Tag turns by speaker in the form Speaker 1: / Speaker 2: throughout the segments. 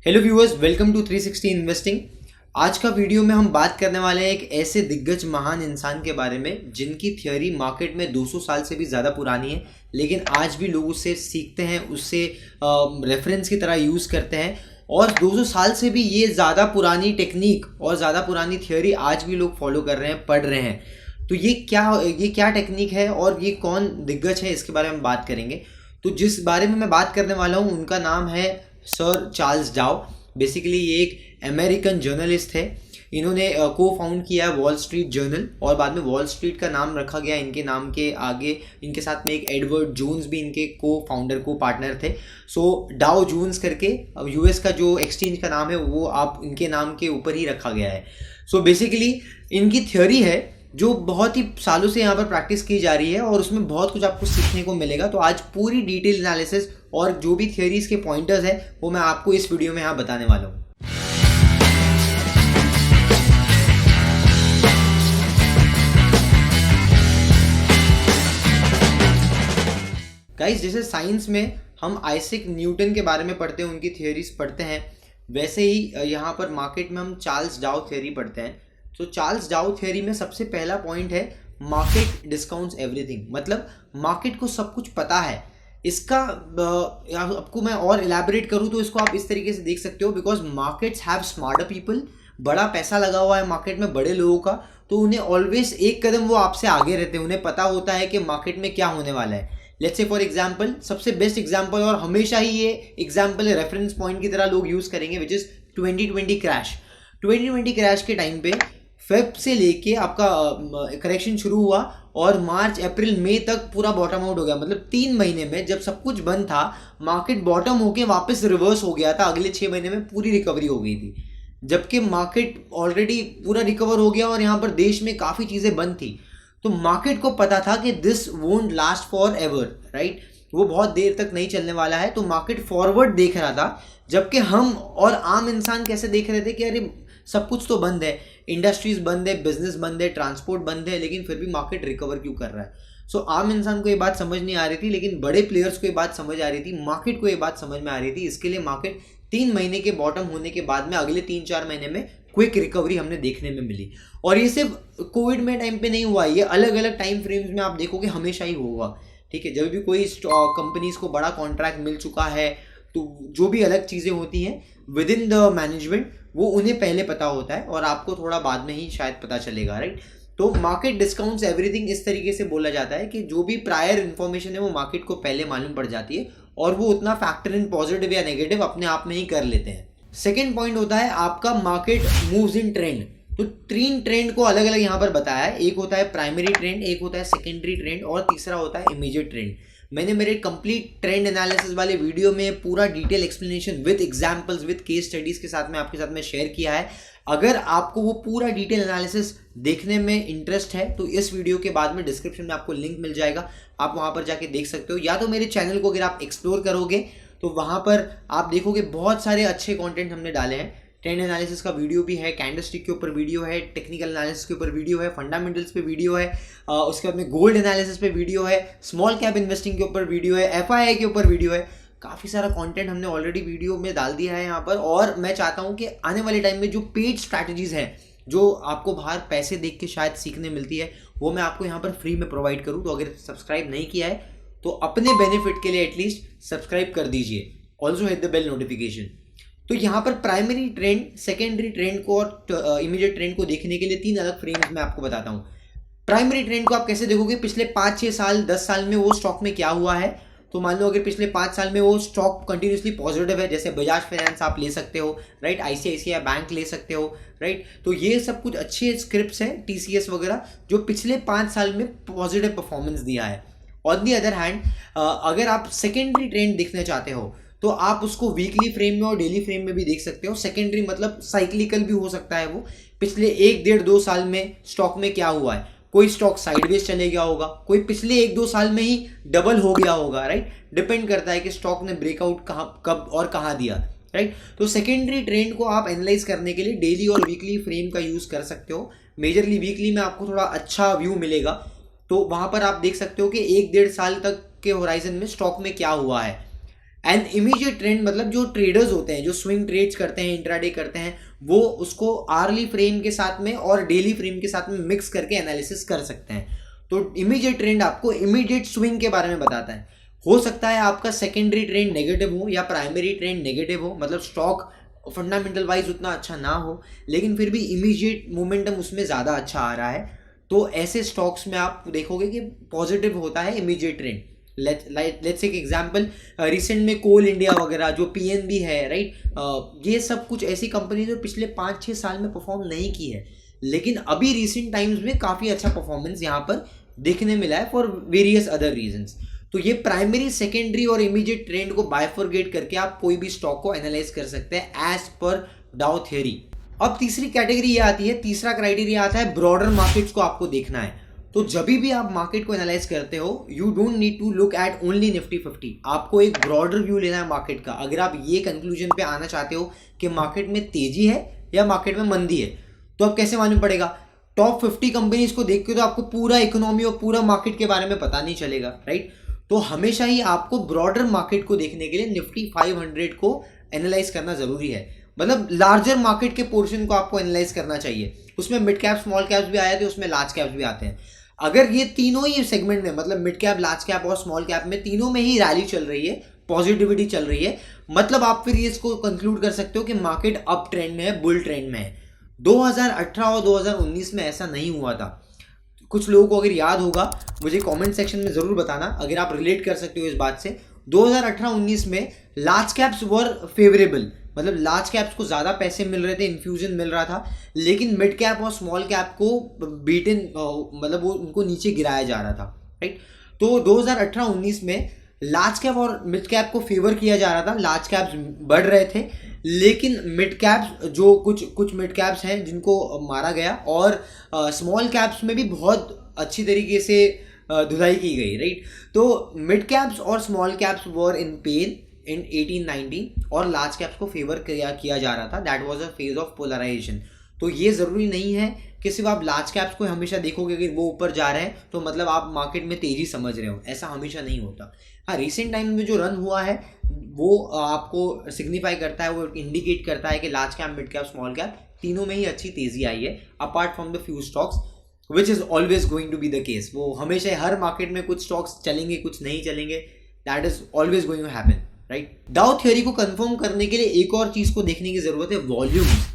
Speaker 1: Hello viewers, welcome to 360 investing. आज का video में हम बात करने वाले हैं एक ऐसे दिग्गज महान इंसान के बारे में जिनकी थियोरी मार्केट में 200 साल से भी ज़्यादा पुरानी है, लेकिन आज भी लोग उससे सीखते हैं, उससे रेफरेंस की तरह यूज़ करते हैं। और 200 साल से भी ये ज़्यादा पुरानी टेक्निक और ज़्यादा पुरानी थियोरी आज भी लोग फॉलो कर रहे हैं, पढ़ रहे हैं। तो ये क्या टेक्निक है और ये कौन दिग्गज है, इसके बारे में बात करेंगे। तो जिस बारे में मैं बात करने वाला हूँ उनका नाम है सर चार्ल्स डाउ। बेसिकली ये एक अमेरिकन जर्नलिस्ट है। इन्होंने को फाउंड किया है वॉल स्ट्रीट जर्नल और बाद में वॉल स्ट्रीट का नाम रखा गया इनके नाम के आगे। इनके साथ में एक एडवर्ड जोन्स भी इनके को फाउंडर को पार्टनर थे। सो डाउ जोन्स करके अब यूएस का जो एक्सचेंज का नाम है वो आप इनके नाम के ऊपर ही रखा गया है। सो बेसिकली इनकी थ्योरी है जो बहुत ही सालों से यहाँ पर प्रैक्टिस की जा रही है और उसमें बहुत कुछ आपको सीखने को मिलेगा। तो आज पूरी डिटेल एनालिसिस और जो भी थियोरीज के पॉइंटर्स हैं वो मैं आपको इस वीडियो में यहाँ बताने वाला हूँ। गाइस, जैसे साइंस में हम आइजैक न्यूटन के बारे में पढ़ते हैं, उनकी थियोरीज पढ़ते हैं, वैसे ही यहाँ पर मार्केट में हम चार्ल्स डाउ थियोरी पढ़ते हैं। तो चार्ल्स डाउ थियोरी में सबसे पहला पॉइंट है मार्केट डिस्काउंट्स एवरीथिंग। मतलब मार्केट को सब कुछ पता है। इसका आपको मैं और इलैबोरेट करूँ तो इसको आप इस तरीके से देख सकते हो, because markets have smarter people. बड़ा पैसा लगा हुआ है मार्केट में, बड़े लोगों का, तो उन्हें ऑलवेज एक कदम वो आपसे आगे रहते हैं। उन्हें पता होता है कि मार्केट में क्या होने वाला है। लेट्स से फॉर एग्जाम्पल, सबसे बेस्ट एग्जाम्पल और हमेशा ही ये एग्जाम्पल रेफरेंस पॉइंट की तरह लोग यूज़ करेंगे, विच इज़ 2020 क्रैश। 2020 क्रैश के टाइम पे फेब से लेके आपका करेक्शन शुरू हुआ और मार्च अप्रैल मई तक पूरा बॉटम आउट हो गया। मतलब 3 महीने में जब सब कुछ बंद था, मार्केट बॉटम होके वापस रिवर्स हो गया था। अगले 6 महीने में पूरी रिकवरी हो गई थी, जबकि मार्केट ऑलरेडी पूरा रिकवर हो गया और यहाँ पर देश में काफ़ी चीज़ें बंद थी। तो मार्केट को पता था कि this won't last for ever, right. वो बहुत देर तक नहीं चलने वाला है। तो मार्केट फॉरवर्ड देख रहा था, जबकि हम और आम इंसान कैसे देख रहे थे कि अरे सब कुछ तो बंद है, इंडस्ट्रीज बंद है, बिजनेस बंद है, ट्रांसपोर्ट बंद है, लेकिन फिर भी मार्केट रिकवर क्यों कर रहा है। सो आम इंसान को ये बात समझ नहीं आ रही थी, लेकिन बड़े प्लेयर्स को ये बात समझ आ रही थी, मार्केट को ये बात समझ में आ रही थी। इसके लिए मार्केट 3 महीने के बॉटम होने के बाद में अगले 3-4 महीने में क्विक रिकवरी हमने देखने में मिली। और ये सिर्फ कोविड में टाइम पे नहीं हुआ, ये अलग अलग टाइम फ्रेम्स में आप देखोगे हमेशा ही होगा। ठीक है, जब भी कोई कंपनीज को बड़ा कॉन्ट्रैक्ट मिल चुका है तो जो भी अलग चीज़ें होती हैं विद इन द मैनेजमेंट वो उन्हें पहले पता होता है और आपको थोड़ा बाद में ही शायद पता चलेगा, राइट। तो मार्केट डिस्काउंट्स एवरीथिंग इस तरीके से बोला जाता है कि जो भी प्रायर इन्फॉर्मेशन है वो मार्केट को पहले मालूम पड़ जाती है और वो उतना फैक्टर इन पॉजिटिव या नेगेटिव अपने आप में ही कर लेते हैं। सेकेंड पॉइंट होता है आपका मार्केट मूव्स इन ट्रेंड। तो 3 ट्रेंड को अलग अलग यहाँ पर बताया है। एक होता है प्राइमरी ट्रेंड, एक होता है सेकेंडरी ट्रेंड और तीसरा होता है इमीडिएट ट्रेंड। मैंने मेरे कंप्लीट ट्रेंड एनालिसिस वाले वीडियो में पूरा detail explanation with examples with case studies के साथ में आपके साथ में शेयर किया है। अगर आपको वो पूरा डिटेल एनालिसिस देखने में इंटरेस्ट है तो इस वीडियो के बाद में डिस्क्रिप्शन में आपको लिंक मिल जाएगा, आप वहाँ पर जाके देख सकते हो। या तो मेरे चैनल को अगर आप एक्सप्लोर करोगे तो वहाँ पर आप देखोगे बहुत सारे अच्छे कॉन्टेंट हमने डाले हैं। ट्रेंड एनालिसिस का वीडियो भी है, कैंडलस्टिक के ऊपर वीडियो है, टेक्निकल एनालिसिस के ऊपर वीडियो है, फंडामेंटल्स पे वीडियो है, उसके बाद में गोल्ड एनालिसिस पे वीडियो है, स्मॉल कैप इन्वेस्टिंग के ऊपर वीडियो है, एफआईआई के ऊपर वीडियो है। काफ़ी सारा कंटेंट हमने ऑलरेडी वीडियो में डाल दिया है यहाँ पर। और मैं चाहता हूँ कि आने वाले टाइम में जो पेड स्ट्रैटेजीज हैं जो आपको बाहर पैसे देख के शायद सीखने मिलती है वो मैं आपको यहाँ पर फ्री में प्रोवाइड करूँ। तो अगर सब्सक्राइब नहीं किया है तो अपने बेनिफिट के लिए एटलीस्ट सब्सक्राइब कर दीजिए। Also hit the bell notification. तो यहाँ पर प्राइमरी ट्रेंड, सेकेंडरी ट्रेंड को और इमीडिएट ट्रेंड को देखने के लिए 3 अलग फ्रेम्स में आपको बताता हूँ। प्राइमरी ट्रेंड को आप कैसे देखोगे, पिछले 5-6 साल 10 साल में वो स्टॉक में क्या हुआ है। तो मान लो अगर पिछले 5 साल में वो स्टॉक कंटिन्यूसली पॉजिटिव है, जैसे बजाज फाइनेंस आप ले सकते हो, राइट, आईसीआईसीआई बैंक ले सकते हो, राइट। तो ये सब कुछ अच्छे स्क्रिप्ट्स हैं, टीसीएस वगैरह, जो पिछले 5 साल में पॉजिटिव परफॉर्मेंस दिया है। ऑन दी अदर हैंड अगर आप सेकेंडरी ट्रेंड देखना चाहते हो तो आप उसको वीकली फ्रेम में और डेली फ्रेम में भी देख सकते हो। सेकेंडरी मतलब साइक्लिकल भी हो सकता है वो, पिछले 1-1.5-2 साल में स्टॉक में क्या हुआ है। कोई स्टॉक साइडवेज चले गया होगा, कोई पिछले 1-2 साल में ही डबल हो गया होगा, राइट। डिपेंड करता है कि स्टॉक ने ब्रेकआउट कहाँ, कब और कहाँ दिया, राइट। तो सेकेंडरी ट्रेंड को आप एनालाइज करने के लिए डेली और वीकली फ्रेम का यूज़ कर सकते हो। मेजरली वीकली में आपको थोड़ा अच्छा व्यू मिलेगा। तो वहाँ पर आप देख सकते हो कि 1-1.5 साल तक के होराइजन में स्टॉक में क्या हुआ है। एंड इमीडिएट ट्रेंड मतलब जो ट्रेडर्स होते हैं, जो स्विंग ट्रेड्स करते हैं, इंट्राडे करते हैं, वो उसको आर्ली फ्रेम के साथ में और डेली फ्रेम के साथ में मिक्स करके एनालिसिस कर सकते हैं। तो इमीडिएट ट्रेंड आपको इमीडिएट स्विंग के बारे में बताता है। हो सकता है आपका सेकेंडरी ट्रेंड नेगेटिव हो या प्राइमरी ट्रेंड नेगेटिव हो, मतलब स्टॉक फंडामेंटल वाइज उतना अच्छा ना हो, लेकिन फिर भी इमीडिएट मोमेंटम उसमें ज़्यादा अच्छा आ रहा है, तो ऐसे स्टॉक्स में आप देखोगे कि पॉजिटिव होता है इमीडिएट ट्रेंड। लेट्स एक एग्जांपल, रिसेंट में कोल इंडिया वगैरह जो पीएनबी है, राइट, ये सब कुछ ऐसी कंपनी जो पिछले 5-6 साल में परफॉर्म नहीं की है, लेकिन अभी रिसेंट टाइम्स में काफ़ी अच्छा परफॉर्मेंस यहाँ पर देखने मिला है फॉर वेरियस अदर रीजंस। तो ये प्राइमरी, सेकेंडरी और इमीडिएट ट्रेंड को बाइफरगेट करके आप कोई भी स्टॉक को एनालाइज कर सकते हैं एज पर डाउ थ्योरी। अब तीसरी कैटेगरी ये आती है, तीसरा क्राइटेरिया आता है ब्रॉडर मार्केट्स को आपको देखना है। तो जब भी आप मार्केट को एनालाइज करते हो, you don't need to look at only Nifty 50, आपको एक ब्रॉडर व्यू लेना है मार्केट का। अगर आप ये कंक्लूजन पे आना चाहते हो कि मार्केट में तेजी है या मार्केट में मंदी है, तो अब कैसे मालूम पड़ेगा? टॉप 50 कंपनीज को देख के तो आपको पूरा इकोनॉमी और पूरा मार्केट के बारे में पता नहीं चलेगा, राइट। तो हमेशा ही आपको ब्रॉडर मार्केट को देखने के लिए निफ्टी 500 को एनालाइज करना जरूरी है, मतलब लार्जर मार्केट के पोर्शन को आपको एनालाइज करना चाहिए। उसमें मिड कैप, स्मॉल कैप्स भी आए थे, उसमें लार्ज कैप्स भी आते हैं। अगर ये तीनों ही सेगमेंट में, मतलब मिड कैप, लार्ज कैप और स्मॉल कैप में, तीनों में ही रैली चल रही है, पॉजिटिविटी चल रही है, मतलब आप फिर इसको कंक्लूड कर सकते हो कि मार्केट अप ट्रेंड में है, बुल ट्रेंड में है। 2018 और 2019 में ऐसा नहीं हुआ था। कुछ लोगों को अगर याद होगा मुझे कमेंट सेक्शन में ज़रूर बताना अगर आप रिलेट कर सकते हो इस बात से। 2018-19 में लार्ज कैप्स वर फेवरेबल, मतलब लार्ज कैप्स को ज़्यादा पैसे मिल रहे थे, इन्फ्यूजन मिल रहा था, लेकिन मिड कैप और स्मॉल कैप को बीटन, मतलब वो उनको नीचे गिराया जा रहा था, राइट। तो 2018-19 में लार्ज कैप और मिड कैप को फेवर किया जा रहा था, लार्ज कैप्स बढ़ रहे थे, लेकिन मिड कैप्स, जो कुछ मिड कैप्स हैं जिनको मारा गया, और स्मॉल कैप्स में भी बहुत अच्छी तरीके से धुलाई की गई, राइट। तो मिड कैप्स और small caps were in pain in 18-19 और लार्ज कैप्स को फेवर किया जा रहा था। That was a phase of polarisation. तो ये ज़रूरी नहीं है कि सिर्फ आप लार्ज कैप्स को हमेशा देखोगे कि वो ऊपर जा रहे हैं तो मतलब आप मार्केट में तेज़ी समझ रहे हो, ऐसा हमेशा नहीं होता। हाँ, रिसेंट टाइम में जो रन हुआ है वो आपको सिग्निफाई करता है, वो इंडिकेट करता है कि large cap, mid cap, small cap तीनों में ही अच्छी तेज़ी आई है, apart from the few stocks which is always going to be the case. वो हमेशा हर मार्केट में कुछ स्टॉक्स चलेंगे, कुछ नहीं चलेंगे, that is always going to happen, right. Dow theory को कंफर्म करने के लिए एक और चीज़ को देखने की ज़रूरत है, वॉल्यूम्स।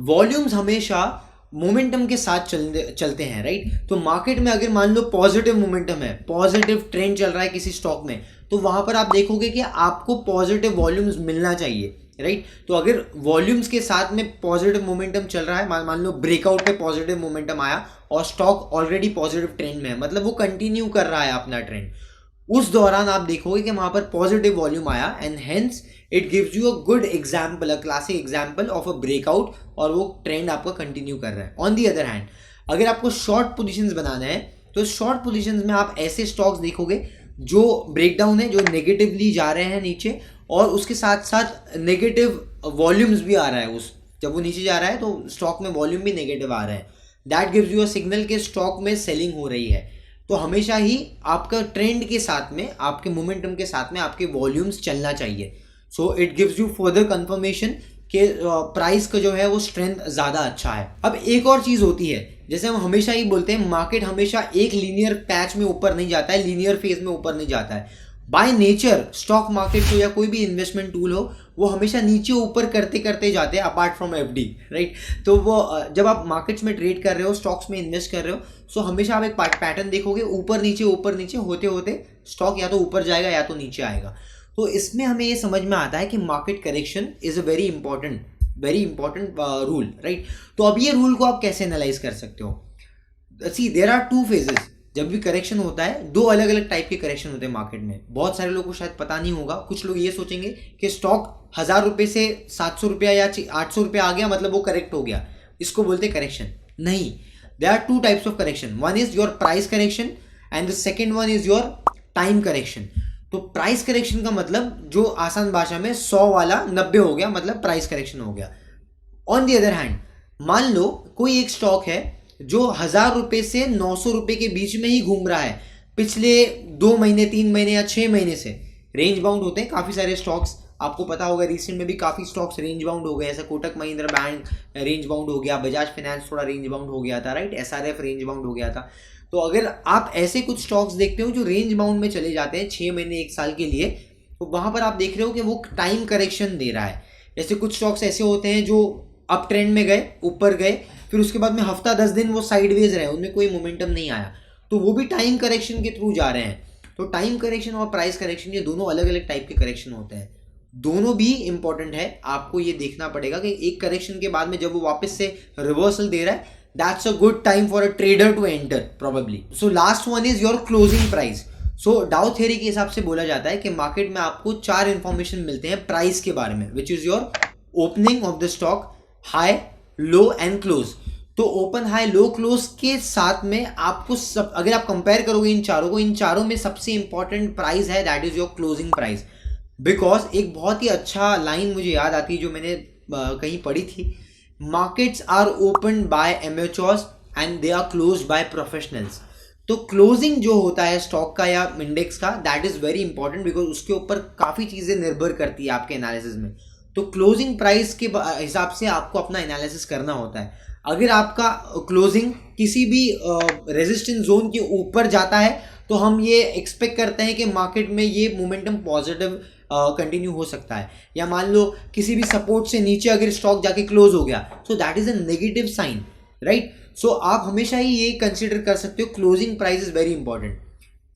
Speaker 1: वॉल्यूम्स हमेशा मोमेंटम के साथ चलते हैं, राइट। तो मार्केट में अगर मान लो पॉजिटिव मोमेंटम है, पॉजिटिव ट्रेंड चल रहा है किसी स्टॉक में, तो वहां पर आप देखोगे कि आपको पॉजिटिव वॉल्यूम्स मिलना चाहिए, राइट। तो अगर वॉल्यूम्स के साथ में पॉजिटिव मोमेंटम चल रहा है, मान लो ब्रेकआउट पे पॉजिटिव मोमेंटम आया और स्टॉक ऑलरेडी पॉजिटिव ट्रेंड में है, मतलब वो कंटिन्यू कर रहा है अपना ट्रेंड, उस दौरान आप देखोगे कि वहां पर पॉजिटिव वॉल्यूम आया, and hence it gives you a good example, a classic example of a breakout, और वो ट्रेंड आपका कंटिन्यू कर रहा है। ऑन दी अदर हैंड, अगर आपको शॉर्ट पोजीशंस बनाना है तो शॉर्ट पोजीशंस में आप ऐसे स्टॉक्स देखोगे जो ब्रेकडाउन है, जो नेगेटिवली जा रहे हैं नीचे, और उसके साथ साथ नेगेटिव वॉल्यूम्स भी आ रहा है, उस जब वो नीचे जा रहा है तो स्टॉक में वॉल्यूम भी नेगेटिव आ रहा है। That gives you a signal कि स्टॉक में सेलिंग हो रही है। तो हमेशा ही आपका ट्रेंड के साथ में, आपके मोमेंटम के साथ में आपके वॉल्यूम्स चलना चाहिए। So it gives you further confirmation कि प्राइस का जो है वो स्ट्रेंथ ज़्यादा अच्छा है। अब एक और चीज़ होती है, जैसे हम हमेशा ही बोलते हैं मार्केट हमेशा एक लीनियर पैच में ऊपर नहीं जाता है, लीनियर फेज में ऊपर नहीं जाता है। बाय नेचर स्टॉक मार्केट हो या कोई भी इन्वेस्टमेंट टूल हो, वो हमेशा नीचे ऊपर करते करते जाते हैं, अपार्ट फ्रॉम एफडी, राइट। तो वो जब आप मार्केट्स में ट्रेड कर रहे हो, स्टॉक्स में इन्वेस्ट कर रहे हो, सो हमेशा आप एक पैटर्न देखोगे, ऊपर नीचे होते होते स्टॉक या तो ऊपर जाएगा या तो नीचे आएगा। तो इसमें हमें ये समझ में आता है कि market correction is a very important rule, right. तो अब ये रूल को आप कैसे एनालाइज कर सकते हो? सी देयर आर 2 फेजेस। जब भी करेक्शन होता है, 2 अलग अलग टाइप के करेक्शन होते हैं मार्केट में। बहुत सारे लोगों को शायद पता नहीं होगा, कुछ लोग ये सोचेंगे कि स्टॉक 1000 रुपये से 700 रुपया या 800 रुपया आ गया मतलब वो करेक्ट हो गया, इसको बोलते हैं करेक्शन। नहीं, there are 2 types of correction. One is your price correction and the second one is your time correction. तो प्राइस करेक्शन का मतलब, जो आसान भाषा में 100 वाला 90 हो गया, मतलब प्राइस करेक्शन हो गया। ऑन दी अदर हैंड, मान लो कोई एक स्टॉक है जो 1000 रुपये से 900 रुपये के बीच में ही घूम रहा है पिछले 2 महीने, 3 महीने या 6 महीने से, रेंज बाउंड होते हैं काफ़ी सारे स्टॉक्स, आपको पता होगा रिसेंट में भी काफ़ी स्टॉक्स रेंज बाउंड हो गए, ऐसा Kotak Mahindra bank range bound हो गया, बजाज फाइनेंस थोड़ा रेंज बाउंड हो गया था, राइट, SRF रेंज बाउंड हो गया था। तो अगर आप ऐसे कुछ स्टॉक्स देखते हो जो रेंज बाउंड में चले जाते हैं 6 महीने 1 साल के लिए, तो वहाँ पर आप देख रहे हो कि वो टाइम करेक्शन दे रहा है। जैसे कुछ स्टॉक्स ऐसे होते हैं जो अप ट्रेंड में गए, ऊपर गए, फिर उसके बाद में हफ्ता 10 दिन वो साइडवेज रहे, उनमें कोई मोमेंटम नहीं आया, तो वो भी टाइम करेक्शन के थ्रू जा रहे हैं। तो टाइम करेक्शन और प्राइस करेक्शन ये दोनों अलग अलग टाइप के करेक्शन होते हैं, दोनों भी इंपॉर्टेंट है। आपको ये देखना पड़ेगा कि एक करेक्शन के बाद में जब वो वापस से रिवर्सल दे रहा है, that's a good time for a trader to enter probably. So last one is your closing price. So Dow theory के हिसाब से बोला जाता है कि मार्केट में आपको 4 इंफॉर्मेशन मिलते हैं प्राइस के बारे में, which is your opening of the stock, high, low and close. तो ओपन, हाई, लो, क्लोज के साथ में आपको सब, अगर आप कंपेयर करोगे इन चारों को, इन चारों में सबसे इंपॉर्टेंट प्राइस है that is your closing price. Because एक बहुत ही अच्छा लाइन मुझे याद आती है जो मैंने कहीं पढ़ी थी, markets are open by amateurs and they are close by professionals. तो क्लोजिंग जो होता है स्टॉक का या इंडेक्स का, that is very important because उसके ऊपर काफ़ी चीज़ें निर्भर करती है आपके एनालिसिस में। तो क्लोजिंग प्राइस के हिसाब से आपको अपना एनालिसिस करना होता है। अगर आपका क्लोजिंग किसी भी रेजिस्टेंस जोन के ऊपर जाता है तो हम ये एक्सपेक्ट करते हैं कि मार्केट में ये मोमेंटम पॉजिटिव कंटिन्यू हो सकता है, या मान लो किसी भी सपोर्ट से नीचे अगर स्टॉक जाके क्लोज हो गया, so that is a negative sign, right. So आप हमेशा ही ये कंसिडर कर सकते हो closing price is very important.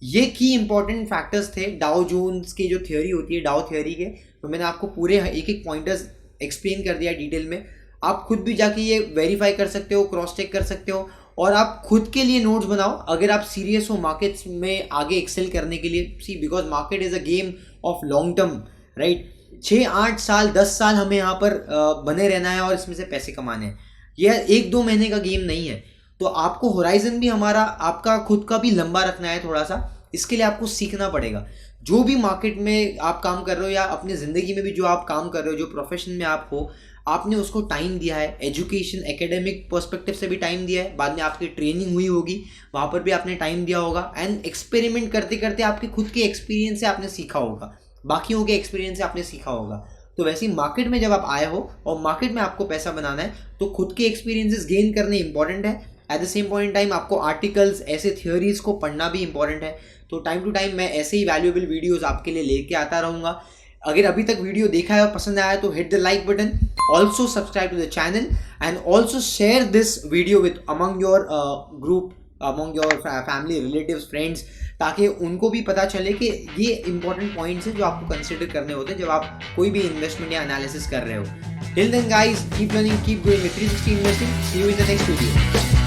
Speaker 1: ये की इंपॉर्टेंट फैक्टर्स थे डाउ जोन्स की जो थ्योरी होती है, डाउ थ्योरी के, तो मैंने आपको पूरे एक एक पॉइंटर्स एक्सप्लेन कर दिया डिटेल में। आप खुद भी जाके ये वेरीफाई कर सकते हो, क्रॉस चेक कर सकते हो, और आप खुद के लिए नोट्स बनाओ अगर आप सीरियस हो मार्केट्स में आगे एक्सेल करने के लिए। See, because market is a game of long term, right. 6-8 साल 10 साल हमें यहाँ पर बने रहना है और इसमें से पैसे कमाने हैं, यह 1-2 महीने का गेम नहीं है। तो आपको होराइजन भी हमारा, आपका खुद का भी लंबा रखना है थोड़ा सा, इसके लिए आपको सीखना पड़ेगा। जो भी मार्केट में आप काम कर रहे हो या अपनी ज़िंदगी में भी जो आप काम कर रहे हो, जो प्रोफेशन में आप हो, आपने उसको टाइम दिया है, एजुकेशन एकेडमिक पर्सपेक्टिव से भी टाइम दिया है, बाद में आपकी ट्रेनिंग हुई होगी वहाँ पर भी आपने टाइम दिया होगा, एंड एक्सपेरिमेंट करते करते आपके खुद के एक्सपीरियंस से आपने सीखा होगा, बाकियों के एक्सपीरियंस से आपने सीखा होगा। तो वैसे ही मार्केट में जब आप आए हो और मार्केट में आपको पैसा बनाना है तो खुद के एक्सपीरियंसेस गेन करने इंपॉर्टेंट है। At the same point time आपको आर्टिकल्स, ऐसे थियोरीज को पढ़ना भी इंपॉर्टेंट है। तो टाइम टू टाइम मैं ऐसे ही वैल्यूएबल वीडियोस आपके लिए लेके आता रहूँगा। अगर अभी तक वीडियो देखा है और पसंद आया तो hit the like button, also subscribe to the channel and also share this video with among your group, among your family, relatives, friends, ताकि उनको भी पता चले कि ये इंपॉर्टेंट पॉइंट्स हैं जो आपको कंसिडर करने होते हैं जब आप कोई भी इन्वेस्टमेंट या एनालिसिस कर रहे हो। Till then guys, keep learning, keep going with 360 investing. See you in the next video.